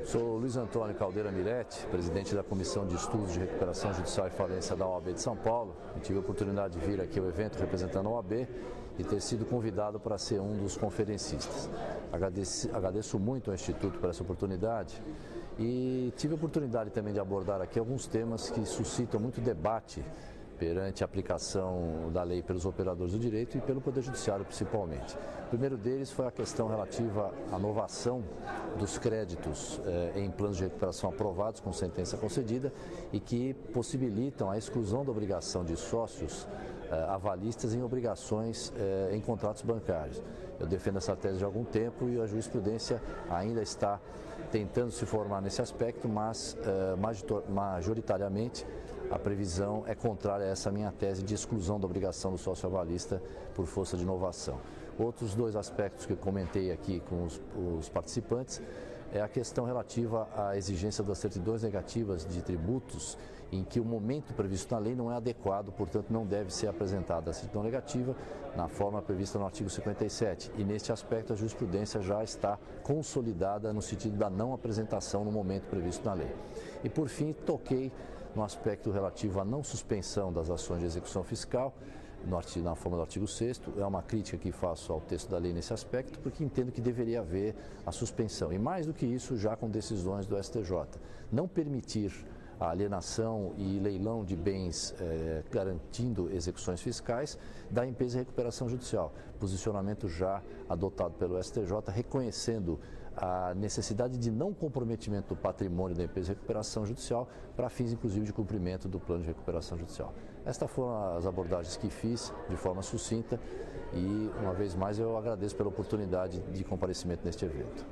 Sou Luiz Antônio Caldeira Miretti, presidente da Comissão de Estudos de Recuperação Judicial e Falência da OAB de São Paulo. Eu tive a oportunidade de vir aqui ao evento representando a OAB e ter sido convidado para ser um dos conferencistas. Agradeço muito ao Instituto por essa oportunidade e tive a oportunidade também de abordar aqui alguns temas que suscitam muito debate perante a aplicação da lei pelos operadores do direito e pelo Poder Judiciário principalmente. O primeiro deles foi a questão relativa à novação dos créditos em planos de recuperação aprovados com sentença concedida e que possibilitam a exclusão da obrigação de sócios avalistas em obrigações em contratos bancários. Eu defendo essa tese de algum tempo e a jurisprudência ainda está tentando se formar nesse aspecto, mas majoritariamente a previsão é contrária a essa minha tese de exclusão da obrigação do sócio avalista por força de novação. Outros dois aspectos que eu comentei aqui com os participantes é a questão relativa à exigência das certidões negativas de tributos em que o momento previsto na lei não é adequado, portanto não deve ser apresentada a certidão negativa na forma prevista no artigo 57. E neste aspecto a jurisprudência já está consolidada no sentido da não apresentação no momento previsto na lei. E por fim toquei no aspecto relativo à não suspensão das ações de execução fiscal, na forma do artigo 6º, é uma crítica que faço ao texto da lei nesse aspecto, porque entendo que deveria haver a suspensão. E mais do que isso, já com decisões do STJ. Não permitir a alienação e leilão de bens garantindo execuções fiscais da empresa de recuperação judicial. Posicionamento já adotado pelo STJ, reconhecendo a necessidade de não comprometimento do patrimônio da empresa de recuperação judicial para fins, inclusive, de cumprimento do plano de recuperação judicial. Estas foram as abordagens que fiz de forma sucinta e, uma vez mais, eu agradeço pela oportunidade de comparecimento neste evento.